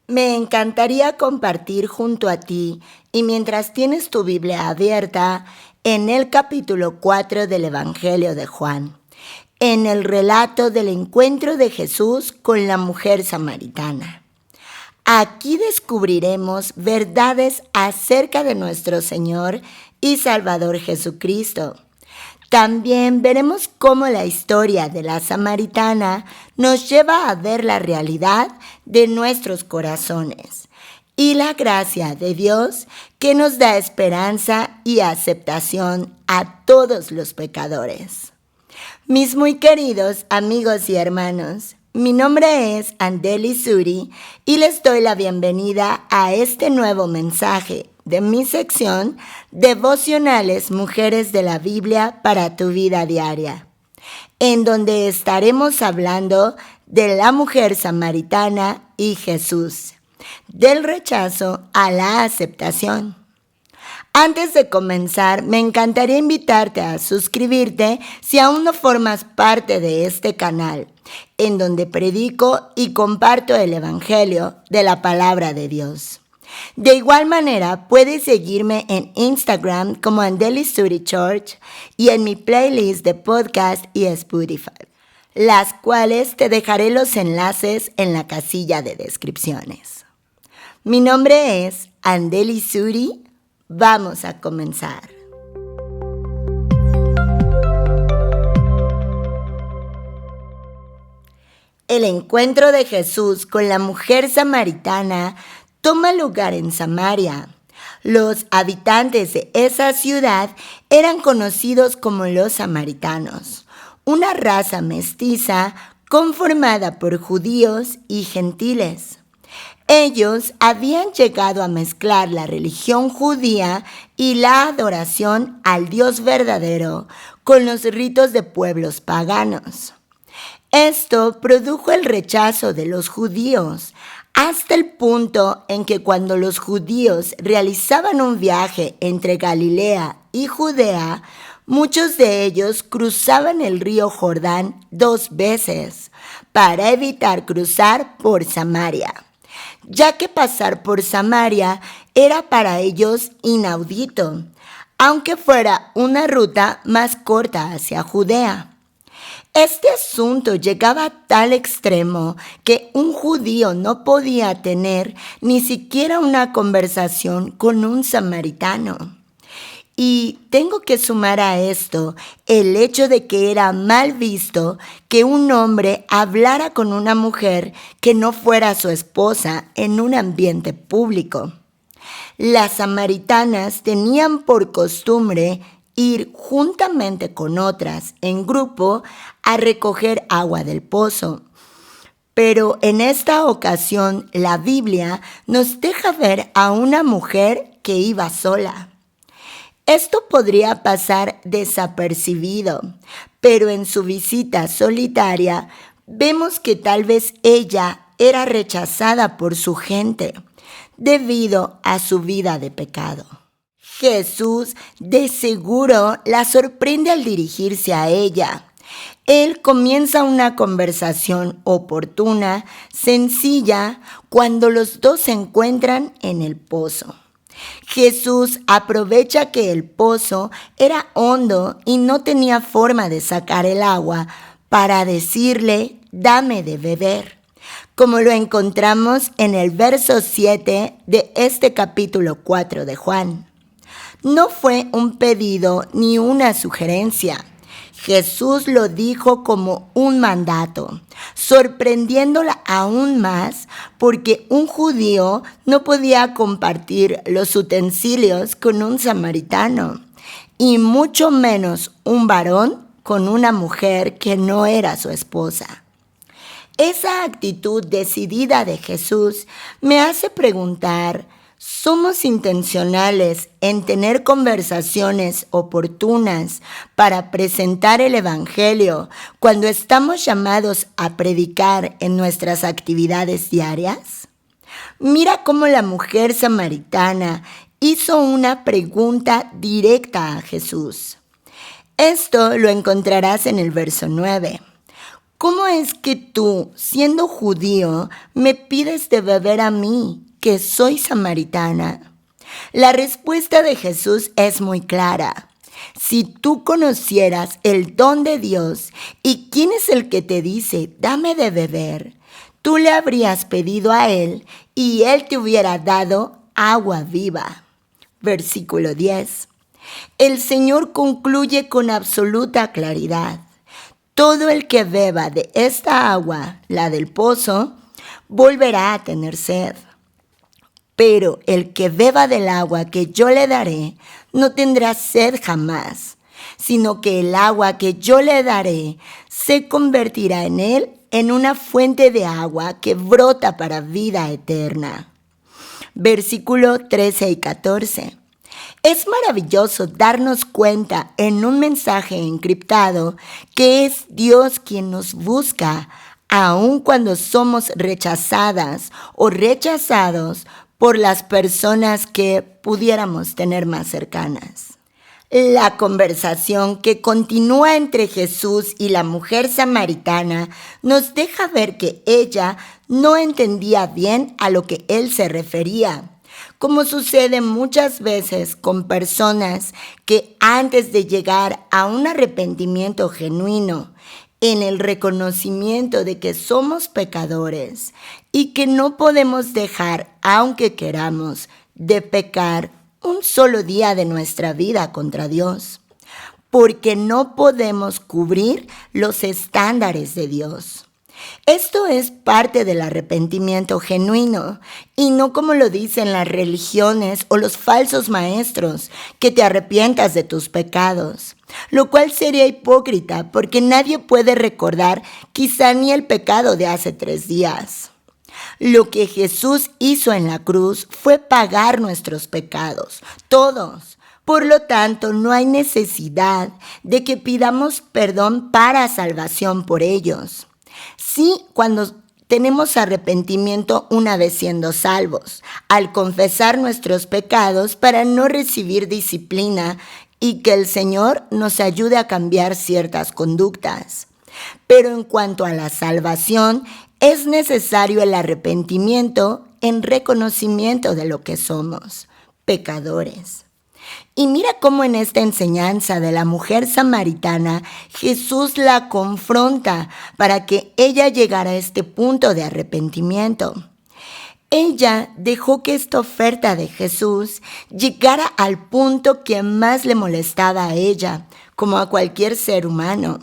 Me encantaría compartir junto a ti y mientras tienes tu Biblia abierta en el capítulo 4 del Evangelio de Juan, en el relato del encuentro de Jesús con la mujer samaritana. Aquí descubriremos verdades acerca de nuestro Señor y Salvador Jesucristo. También veremos cómo la historia de la samaritana nos lleva a ver la realidad de nuestros corazones y la gracia de Dios que nos da esperanza y aceptación a todos los pecadores. Mis muy queridos amigos y hermanos, mi nombre es Andeli Suri y les doy la bienvenida a este nuevo mensaje de mi sección Devocionales Mujeres de la Biblia para tu vida diaria, en donde estaremos hablando de la mujer samaritana y Jesús, del rechazo a la aceptación. Antes de comenzar, me encantaría invitarte a suscribirte si aún no formas parte de este canal, en donde predico y comparto el Evangelio de la Palabra de Dios. De igual manera, puedes seguirme en Instagram como Andeli Suri Church y en mi playlist de podcast y Spotify, las cuales te dejaré los enlaces en la casilla de descripciones. Mi nombre es Andeli Suri. Vamos a comenzar. El encuentro de Jesús con la mujer samaritana toma lugar en Samaria. Los habitantes de esa ciudad eran conocidos como los samaritanos, una raza mestiza conformada por judíos y gentiles. Ellos habían llegado a mezclar la religión judía y la adoración al Dios verdadero con los ritos de pueblos paganos. Esto produjo el rechazo de los judíos, hasta el punto en que cuando los judíos realizaban un viaje entre Galilea y Judea, muchos de ellos cruzaban el río Jordán 2 veces para evitar cruzar por Samaria, ya que pasar por Samaria era para ellos inaudito, aunque fuera una ruta más corta hacia Judea. Este asunto llegaba a tal extremo que un judío no podía tener ni siquiera una conversación con un samaritano. Y tengo que sumar a esto el hecho de que era mal visto que un hombre hablara con una mujer que no fuera su esposa en un ambiente público. Las samaritanas tenían por costumbre ir juntamente con otras en grupo a recoger agua del pozo. Pero en esta ocasión la Biblia nos deja ver a una mujer que iba sola. Esto podría pasar desapercibido, pero en su visita solitaria vemos que tal vez ella era rechazada por su gente debido a su vida de pecado. Jesús de seguro la sorprende al dirigirse a ella. Él comienza una conversación oportuna, sencilla, cuando los dos se encuentran en el pozo. Jesús aprovecha que el pozo era hondo y no tenía forma de sacar el agua para decirle, dame de beber, como lo encontramos en el verso 7 de este capítulo 4 de Juan. No fue un pedido ni una sugerencia. Jesús lo dijo como un mandato, sorprendiéndola aún más porque un judío no podía compartir los utensilios con un samaritano, y mucho menos un varón con una mujer que no era su esposa. Esa actitud decidida de Jesús me hace preguntar, ¿somos intencionales en tener conversaciones oportunas para presentar el Evangelio cuando estamos llamados a predicar en nuestras actividades diarias? Mira cómo la mujer samaritana hizo una pregunta directa a Jesús. Esto lo encontrarás en el verso 9. ¿cómo es que tú, siendo judío, me pides de beber a mí, que soy samaritana? La respuesta de Jesús es muy clara. Si tú conocieras el don de Dios y quién es el que te dice, dame de beber, tú le habrías pedido a Él y Él te hubiera dado agua viva. Versículo 10. El Señor concluye con absoluta claridad. Todo el que beba de esta agua, la del pozo, volverá a tener sed. Pero el que beba del agua que yo le daré, no tendrá sed jamás, sino que el agua que yo le daré se convertirá en él en una fuente de agua que brota para vida eterna. Versículo 13 y 14. Es maravilloso darnos cuenta en un mensaje encriptado que es Dios quien nos busca, aun cuando somos rechazadas o rechazados por las personas que pudiéramos tener más cercanas. La conversación que continúa entre Jesús y la mujer samaritana nos deja ver que ella no entendía bien a lo que él se refería, como sucede muchas veces con personas que antes de llegar a un arrepentimiento genuino, en el reconocimiento de que somos pecadores y que no podemos dejar, aunque queramos, de pecar un solo día de nuestra vida contra Dios, porque no podemos cubrir los estándares de Dios. Esto es parte del arrepentimiento genuino y no como lo dicen las religiones o los falsos maestros, que te arrepientas de tus pecados, lo cual sería hipócrita porque nadie puede recordar quizá ni el pecado de hace 3 días. Lo que Jesús hizo en la cruz fue pagar nuestros pecados, todos. Por lo tanto, no hay necesidad de que pidamos perdón para salvación por ellos. Sí, cuando tenemos arrepentimiento una vez siendo salvos, al confesar nuestros pecados para no recibir disciplina y que el Señor nos ayude a cambiar ciertas conductas. Pero en cuanto a la salvación, es necesario el arrepentimiento en reconocimiento de lo que somos, pecadores. Y mira cómo en esta enseñanza de la mujer samaritana, Jesús la confronta para que ella llegara a este punto de arrepentimiento. Ella dejó que esta oferta de Jesús llegara al punto que más le molestaba a ella, como a cualquier ser humano,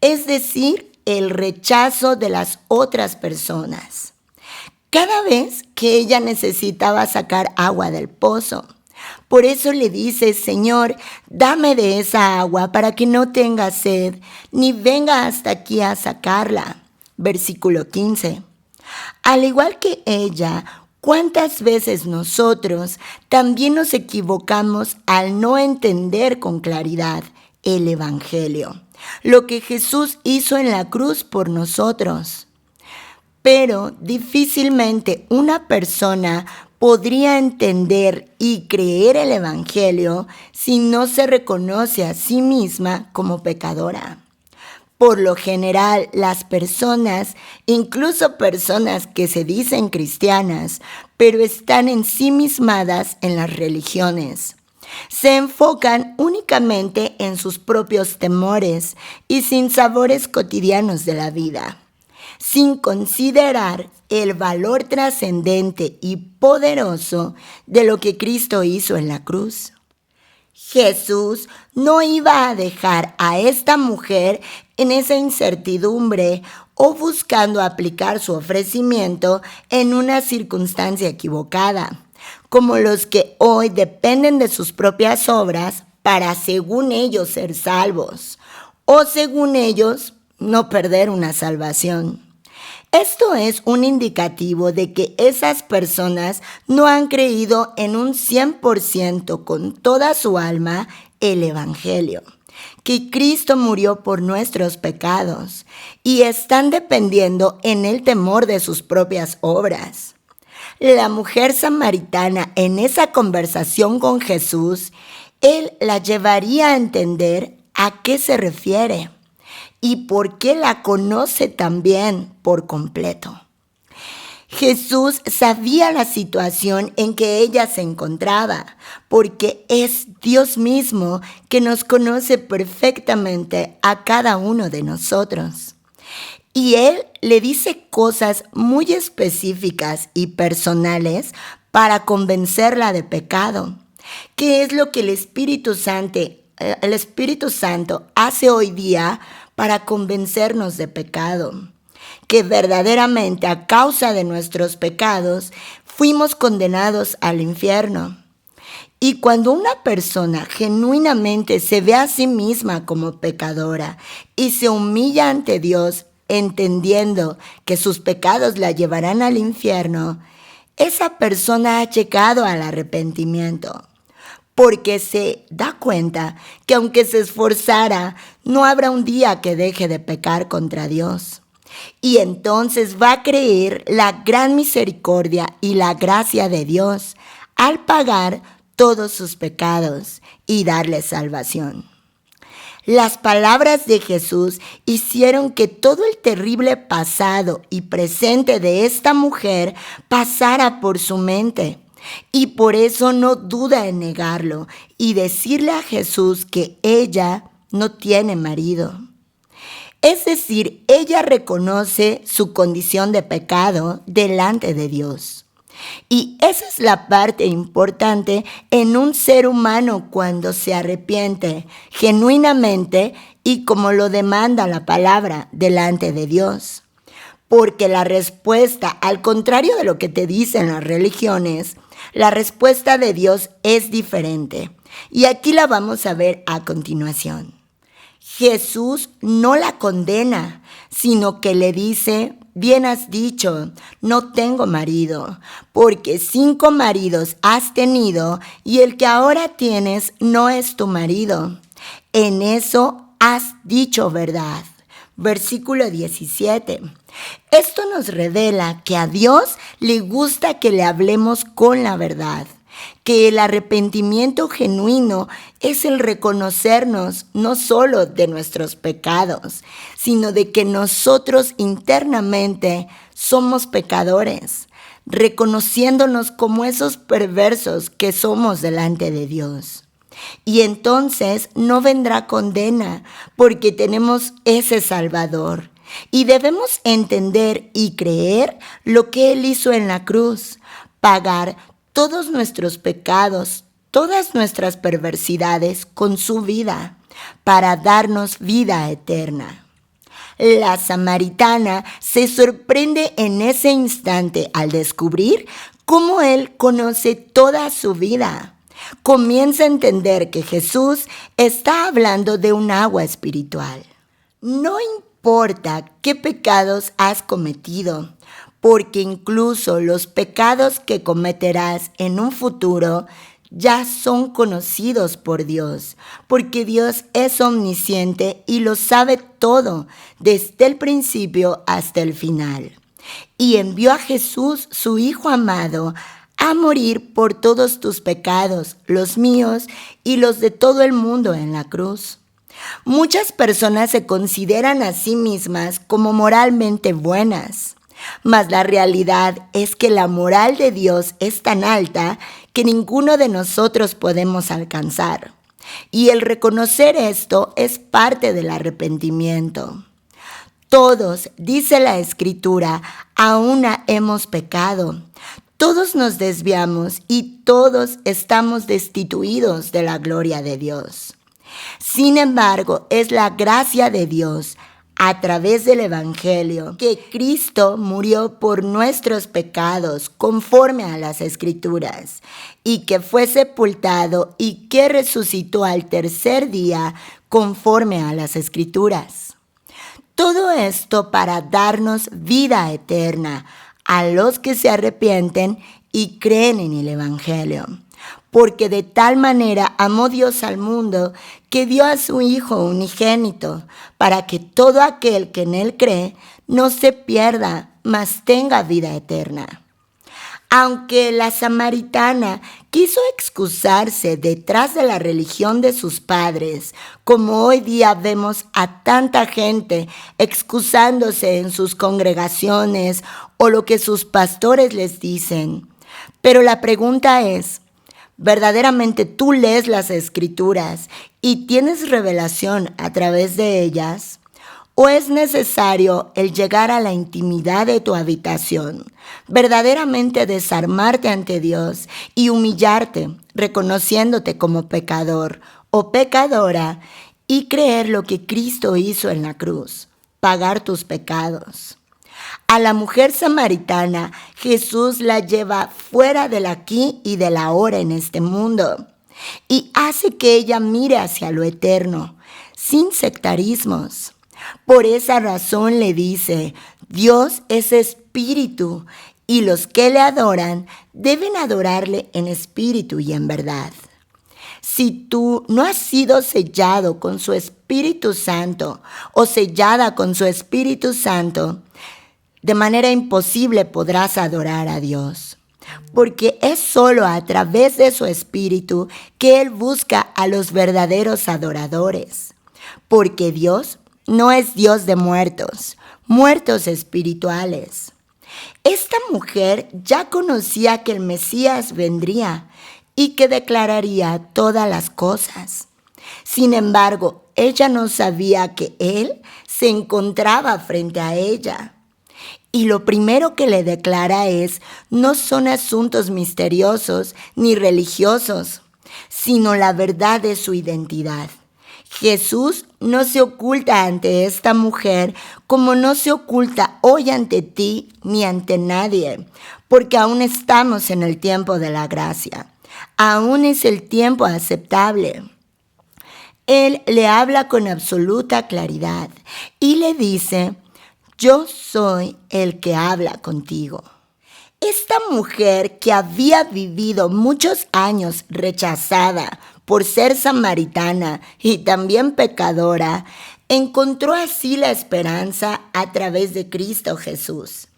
es decir, el rechazo de las otras personas. Cada vez que ella necesitaba sacar agua del pozo, por eso le dice, Señor, dame de esa agua para que no tenga sed, ni venga hasta aquí a sacarla. Versículo 15. Al igual que ella, ¿cuántas veces nosotros también nos equivocamos al no entender con claridad el Evangelio, lo que Jesús hizo en la cruz por nosotros? Pero difícilmente una persona podría entender y creer el Evangelio si no se reconoce a sí misma como pecadora. Por lo general, las personas, incluso personas que se dicen cristianas, pero están ensimismadas en las religiones, se enfocan únicamente en sus propios temores y sin sabores cotidianos de la vida, sin considerar el valor trascendente y poderoso de lo que Cristo hizo en la cruz. Jesús no iba a dejar a esta mujer en esa incertidumbre o buscando aplicar su ofrecimiento en una circunstancia equivocada, como los que hoy dependen de sus propias obras para, según ellos, ser salvos, o según ellos, no perder una salvación. Esto es un indicativo de que esas personas no han creído en un 100% con toda su alma el Evangelio, que Cristo murió por nuestros pecados y están dependiendo en el temor de sus propias obras. La mujer samaritana en esa conversación con Jesús, él la llevaría a entender a qué se refiere. y porque la conoce también por completo. Jesús sabía la situación en que ella se encontraba, porque es Dios mismo que nos conoce perfectamente a cada uno de nosotros. Y Él le dice cosas muy específicas y personales para convencerla de pecado. ¿Qué es lo que el Espíritu Santo hace hoy día para convencernos de pecado? Que verdaderamente a causa de nuestros pecados fuimos condenados al infierno. Y cuando una persona genuinamente se ve a sí misma como pecadora y se humilla ante Dios, entendiendo que sus pecados la llevarán al infierno, esa persona ha llegado al arrepentimiento, porque se da cuenta que aunque se esforzara, no habrá un día que deje de pecar contra Dios. Y entonces va a creer la gran misericordia y la gracia de Dios al pagar todos sus pecados y darle salvación. Las palabras de Jesús hicieron que todo el terrible pasado y presente de esta mujer pasara por su mente. Y por eso no duda en negarlo y decirle a Jesús que ella no tiene marido. Es decir, ella reconoce su condición de pecado delante de Dios. Y esa es la parte importante en un ser humano cuando se arrepiente genuinamente y como lo demanda la palabra delante de Dios. Porque la respuesta, al contrario de lo que te dicen las religiones, la respuesta de Dios es diferente. Y aquí la vamos a ver a continuación. Jesús no la condena, sino que le dice: bien has dicho, no tengo marido, porque 5 maridos has tenido y el que ahora tienes no es tu marido. En eso has dicho verdad. Versículo 17. Esto nos revela que a Dios le gusta que le hablemos con la verdad, que el arrepentimiento genuino es el reconocernos no solo de nuestros pecados, sino de que nosotros internamente somos pecadores, reconociéndonos como esos perversos que somos delante de Dios. Y entonces no vendrá condena porque tenemos ese Salvador. Y debemos entender y creer lo que Él hizo en la cruz, pagar todos nuestros pecados, todas nuestras perversidades con su vida, para darnos vida eterna. La samaritana se sorprende en ese instante al descubrir cómo Él conoce toda su vida. Comienza a entender que Jesús está hablando de un agua espiritual. No importa qué pecados has cometido, porque incluso los pecados que cometerás en un futuro ya son conocidos por Dios, porque Dios es omnisciente y lo sabe todo, desde el principio hasta el final. Y envió a Jesús, su Hijo amado, a morir por todos tus pecados, los míos y los de todo el mundo en la cruz. Muchas personas se consideran a sí mismas como moralmente buenas, mas la realidad es que la moral de Dios es tan alta que ninguno de nosotros podemos alcanzar. Y el reconocer esto es parte del arrepentimiento. Todos, dice la Escritura, a una hemos pecado. Todos nos desviamos y todos estamos destituidos de la gloria de Dios. Sin embargo, es la gracia de Dios a través del Evangelio que Cristo murió por nuestros pecados conforme a las Escrituras y que fue sepultado y que resucitó al tercer día conforme a las Escrituras. Todo esto para darnos vida eterna a los que se arrepienten y creen en el Evangelio. Porque de tal manera amó Dios al mundo que dio a su Hijo unigénito, para que todo aquel que en Él cree no se pierda, mas tenga vida eterna. Aunque la samaritana quiso excusarse detrás de la religión de sus padres, como hoy día vemos a tanta gente excusándose en sus congregaciones o lo que sus pastores les dicen. Pero la pregunta es, ¿verdaderamente tú lees las escrituras y tienes revelación a través de ellas? ¿O es necesario el llegar a la intimidad de tu habitación, verdaderamente desarmarte ante Dios y humillarte, reconociéndote como pecador o pecadora y creer lo que Cristo hizo en la cruz, pagar tus pecados? A la mujer samaritana, Jesús la lleva fuera del aquí y del ahora en este mundo y hace que ella mire hacia lo eterno, sin sectarismos. Por esa razón le dice, Dios es espíritu y los que le adoran deben adorarle en espíritu y en verdad. Si tú no has sido sellado con su Espíritu Santo o sellada con su Espíritu Santo, de manera imposible podrás adorar a Dios, porque es solo a través de su Espíritu que Él busca a los verdaderos adoradores, porque Dios no es Dios de muertos, muertos espirituales. Esta mujer ya conocía que el Mesías vendría y que declararía todas las cosas. Sin embargo, ella no sabía que Él se encontraba frente a ella. Y lo primero que le declara es, no son asuntos misteriosos ni religiosos, sino la verdad de su identidad. Jesús no se oculta ante esta mujer como no se oculta hoy ante ti ni ante nadie, porque aún estamos en el tiempo de la gracia. Aún es el tiempo aceptable. Él le habla con absoluta claridad y le dice, yo soy el que habla contigo. Esta mujer que había vivido muchos años rechazada por ser samaritana y también pecadora, encontró así la esperanza a través de Cristo Jesús,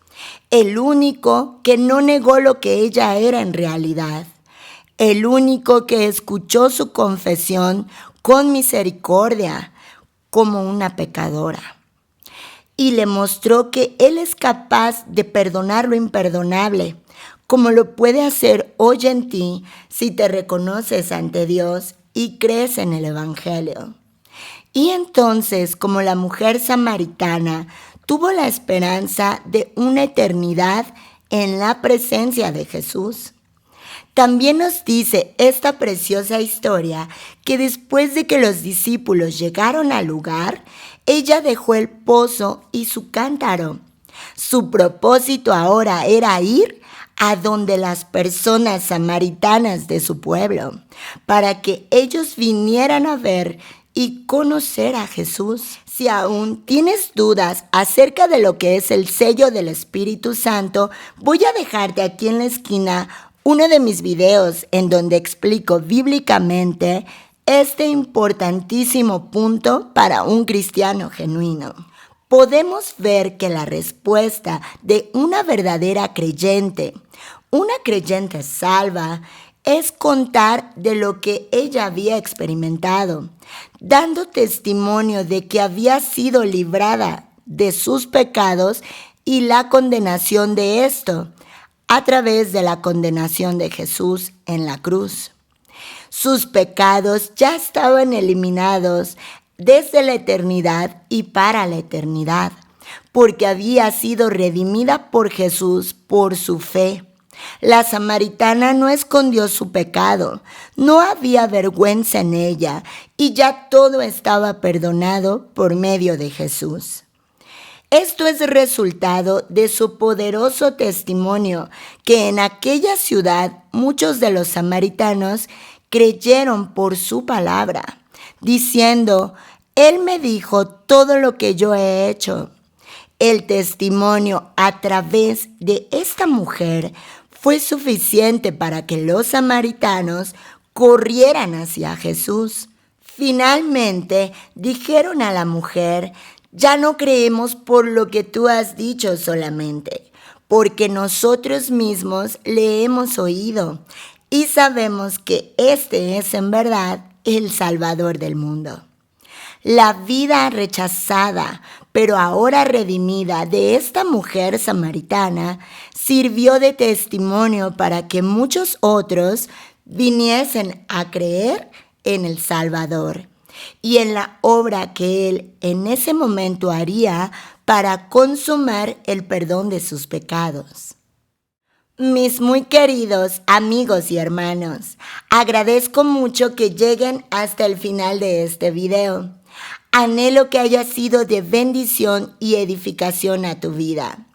el único que no negó lo que ella era en realidad, el único que escuchó su confesión con misericordia como una pecadora. Y le mostró que Él es capaz de perdonar lo imperdonable, como lo puede hacer hoy en ti si te reconoces ante Dios y crees en el Evangelio. Y entonces, como la mujer samaritana, tuvo la esperanza de una eternidad en la presencia de Jesús. También nos dice esta preciosa historia que después de que los discípulos llegaron al lugar, ella dejó el pozo y su cántaro. Su propósito ahora era ir a donde las personas samaritanas de su pueblo, para que ellos vinieran a ver y conocer a Jesús. Si aún tienes dudas acerca de lo que es el sello del Espíritu Santo, voy a dejarte aquí en la esquina uno de mis videos en donde explico bíblicamente este importantísimo punto para un cristiano genuino. Podemos ver que la respuesta de una verdadera creyente, una creyente salva, es contar de lo que ella había experimentado, dando testimonio de que había sido librada de sus pecados y la condenación de esto, a través de la condenación de Jesús en la cruz. Sus pecados ya estaban eliminados desde la eternidad y para la eternidad, porque había sido redimida por Jesús por su fe. La samaritana no escondió su pecado, no había vergüenza en ella y ya todo estaba perdonado por medio de Jesús. Esto es resultado de su poderoso testimonio, que en aquella ciudad muchos de los samaritanos creyeron por su palabra, diciendo, Él me dijo todo lo que yo he hecho. El testimonio a través de esta mujer fue suficiente para que los samaritanos corrieran hacia Jesús. Finalmente dijeron a la mujer, ya no creemos por lo que tú has dicho solamente, porque nosotros mismos le hemos oído y sabemos que este es en verdad el Salvador del mundo. La vida rechazada, pero ahora redimida de esta mujer samaritana sirvió de testimonio para que muchos otros viniesen a creer en el Salvador y en la obra que Él en ese momento haría para consumar el perdón de sus pecados. Mis muy queridos amigos y hermanos, agradezco mucho que lleguen hasta el final de este video. Anhelo que haya sido de bendición y edificación a tu vida.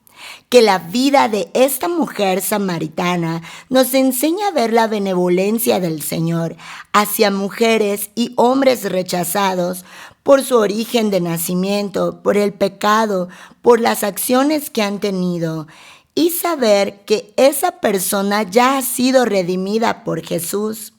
Que la vida de esta mujer samaritana nos enseñe a ver la benevolencia del Señor hacia mujeres y hombres rechazados por su origen de nacimiento, por el pecado, por las acciones que han tenido, y saber que esa persona ya ha sido redimida por Jesús.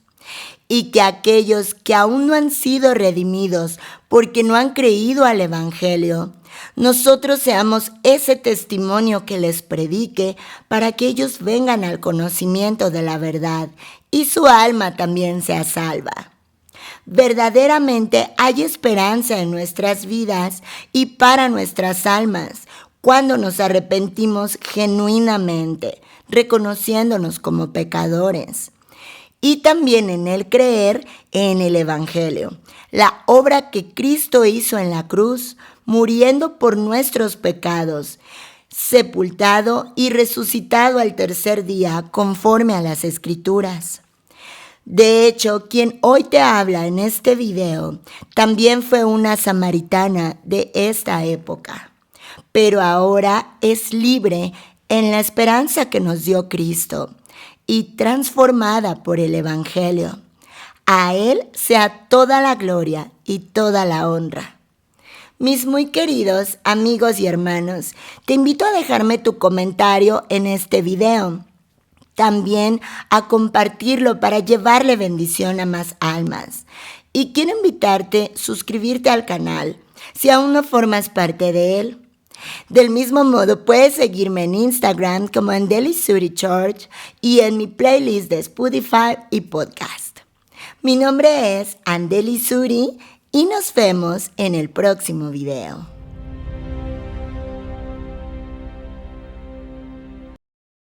Y que aquellos que aún no han sido redimidos porque no han creído al Evangelio, nosotros seamos ese testimonio que les predique para que ellos vengan al conocimiento de la verdad y su alma también sea salva. Verdaderamente hay esperanza en nuestras vidas y para nuestras almas cuando nos arrepentimos genuinamente, reconociéndonos como pecadores. Y también en el creer en el Evangelio, la obra que Cristo hizo en la cruz, muriendo por nuestros pecados, sepultado y resucitado al tercer día conforme a las Escrituras. De hecho, quien hoy te habla en este video también fue una samaritana de esta época, pero ahora es libre en la esperanza que nos dio Cristo y transformada por el Evangelio. A Él sea toda la gloria y toda la honra. Mis muy queridos amigos y hermanos, te invito a dejarme tu comentario en este video. También a compartirlo para llevarle bendición a más almas. Y quiero invitarte a suscribirte al canal si aún no formas parte de él. Del mismo modo, puedes seguirme en Instagram como Andeli Suri Church y en mi playlist de Spotify y podcast. Mi nombre es Andeli Suri y nos vemos en el próximo video.